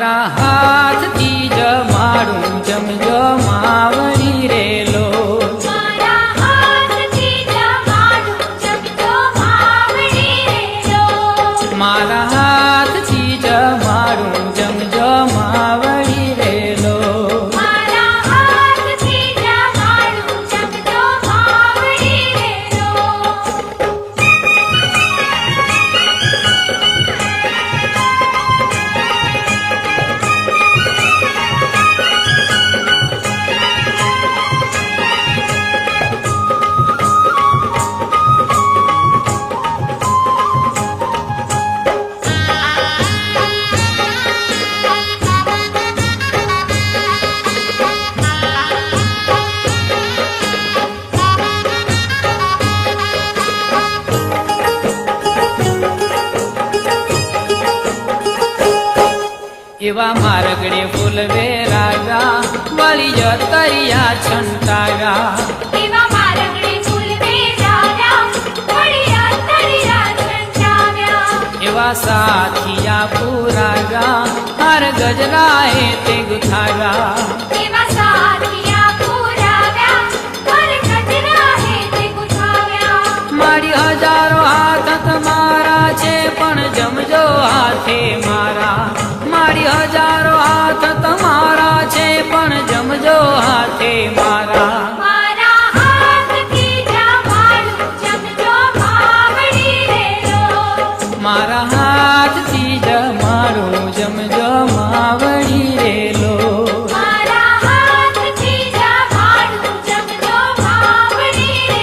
મારા હાથથી જમાડું જમજો માવડી રેલો મારા હાથથી જમાડું જમજો માવડી રેલો મારા હાથથી જમાડું જમજો માવડી રેલો મારા હાથથી જમાડું જમજો માવડી રેલો એવા માર્ગડે ફૂલ વેરાવ્યા વાલી જતરિયા છંટાવ્યા એવા મારગડે ફૂલ વેરાવ્યા વળિયા તળિયા છંટાવ્યા એવા સાથિયા પુરાવ્યા હાર ગજરાએ તે ગુથાવ્યા એવા સાથિયા પુરાવ્યા હર ગજરાએ તે ગુથાવ્યા મારી હજારો હાથ તમારા છે પણ જમજો હાથે મારા મારી હજારો હાથ તમારા છે પણ જમજો હાથે મારા મારા હાથથી જમાડું જમજો માવડી રેલો મારા હાથથી જમાડું જમજો માવડી રેલો મારા હાથથી જમાડું જમજો માવડી રેલો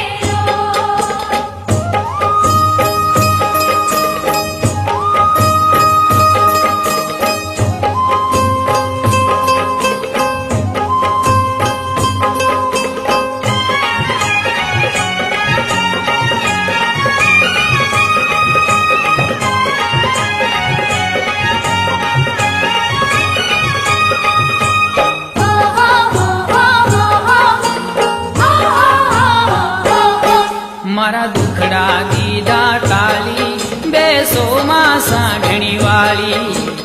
મારા દુખડા દીધા ટાલી બેસો માં સાંઢણી વાળી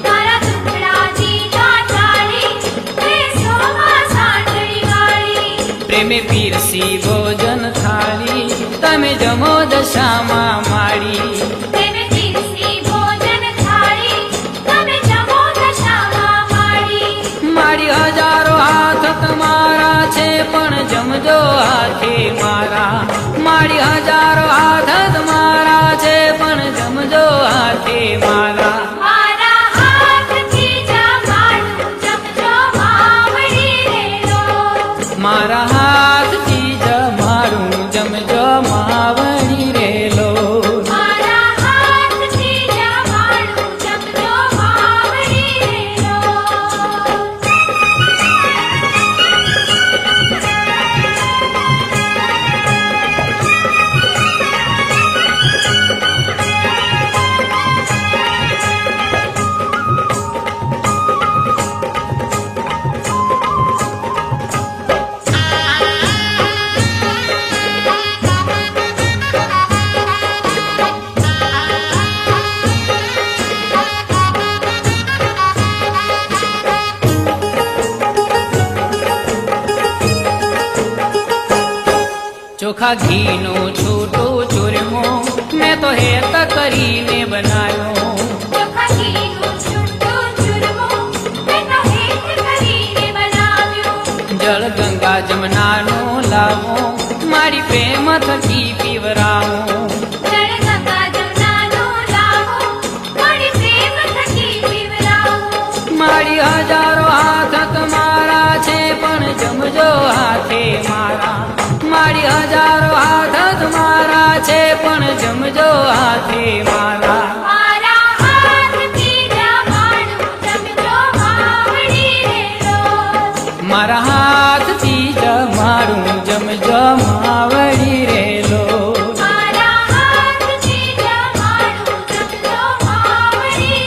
મારા દુખડા દીધા ટાળી બેસોમાં સાંઢણી વાળી પ્રેમે પીરસી ભોજન થાળી તમે જમો દશામાં માડી તેને પીરસી ભોજન થાળી તમે જમો દશામાં માડી મારી હજારો હાથ તમારા છે પણ જમજો હાથે મારા મારી હજારો હાથ તમારા છે પણ જમજો હાથે મારા મારા હાથથી જમાડું જમજો માવડી રેલો મારા હાથથી જમાડું જમજો માવડી રેલો મારા હાથથી જમાડું જમજો માવડી રેલો ચોખા ઘીનો છૂટો ચૂરમો મેં તો હેત કરીને બનાવ્યો ચોખા ઘીનું છૂટું ચૂરમો મેં તો હેત કરીને બનાવ્યું જળ ગંગા જમનાનો લાવો મારી પ્રેમ થકી પીવરાવો જળ ગંગા જમનાનો લાવો મારી પ્રેમ થકી પીવરાવો મારી હજારો હાથ તમારા છે પણ જમજો હાથે મારા મારી હજારો હાથ તમારા છે પણ જમજો હાથે મારા મારા હાથથી જમાડું જમજો માવડી રેલો મારા હાથથી જમાડું જમજો માવડી રેલો મારા હાથથી જમાડું જમજો માવડી રેલો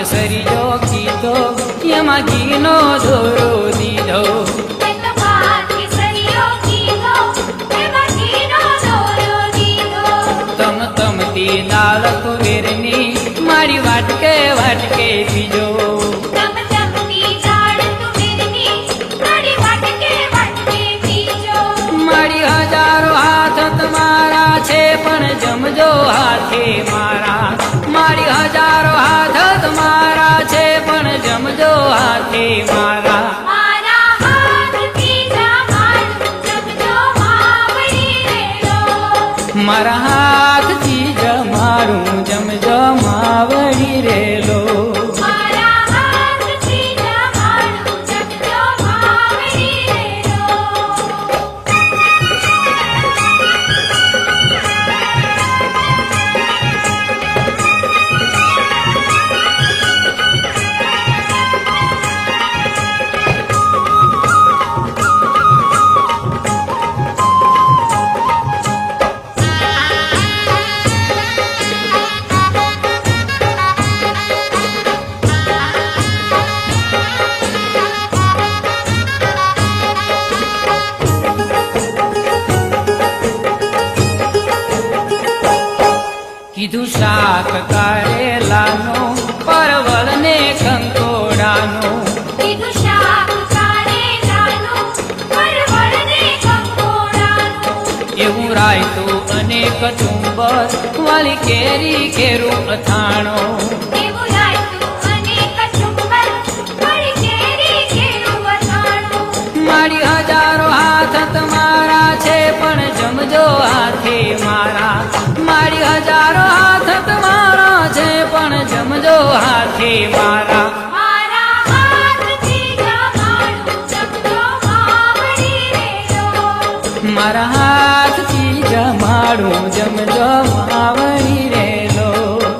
કેસરીયો કીધો એમાં ઘીનો દોરો દીધો મેં તો ભાત કેસરીયો કીધો એમાં ઘીનો દોરો દીધો તમ તમતી દાળ તુવેરની મારી વાટકે વાટકે પીજો તમ તમતી દાળ તુવેરની મારી વાટકે વાટકે પીજો મારી હજારો હાથ તમારા છે પણ જમજો હાથે મારા મારી હજારો હાથ તમારા છે પણ જમજો હાથે મારા મારા હાથથી જમાડું જમજો માવડી રેલો મારા હાથથી જમાડું જમજો માવડી રેલો મારા હાથથી જમાડું જમજો માવડી રેલો કીધું શાક કારેલાનો પરવળ ને કંકોડાનો કીધું શાક કારેલાનું પરવળ ને કંકોડાનું એવું રાયતું અને કચુંબર વાળી કેરી કેરું અથાણો એવું રાયતું અને કચુંબર વળી કેરી કેરું અથાણું મારી હજારો હાથ તમારા છે પણ જમજો હાથે મારા મારી હજારો હાથ તમારા છે પણ જમજો હાથે મારા મારા હાથથી જમાડું જમજો માવડી રેલો મારા હાથથી જમાડું જમજો માવડી રેલો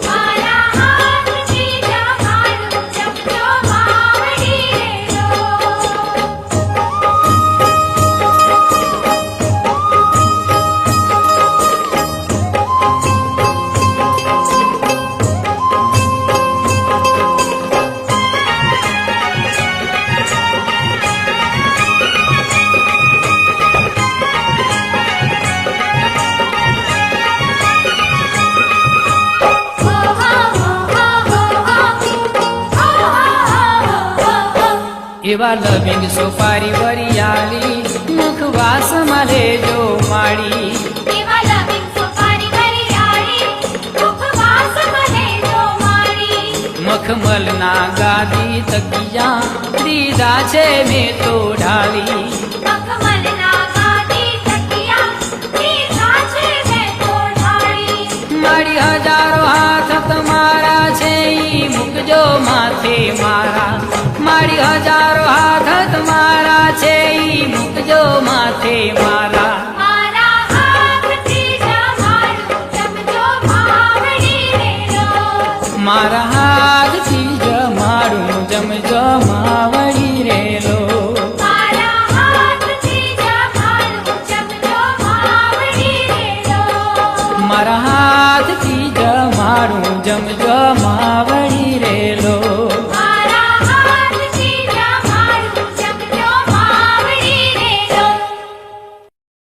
મારા હાથથી જમાડું જમજો માવડી રેલો એવા લવિંગ સોપારી વરિયાળી મુખવાસમાં લેજો માળી એવા લવિંગ સોપારી વરિયાળી મુખવાસમાં લેજો મારી મખમલના ગાદી તકિયા દીધા છે મેં તો ઢાળી મખમલના ગાદી તકિયા દીધા છે મેં તો ઢાળી મારી હજારો હાથ તમારા છે ઈ મૂકજો માથે મારા મારી હજારો હાથ તમારા છે ઈ મૂકજો માથે મારા મારા હાથથી જમાડું જમજો માવડી રેલો મારા હાથથી જમાડું જમજો માવડી રેલો મારા હાથથી જમાડું જમજો માવડી રેલો મારા હાથથી જમાડું જમજો માવડી રેલો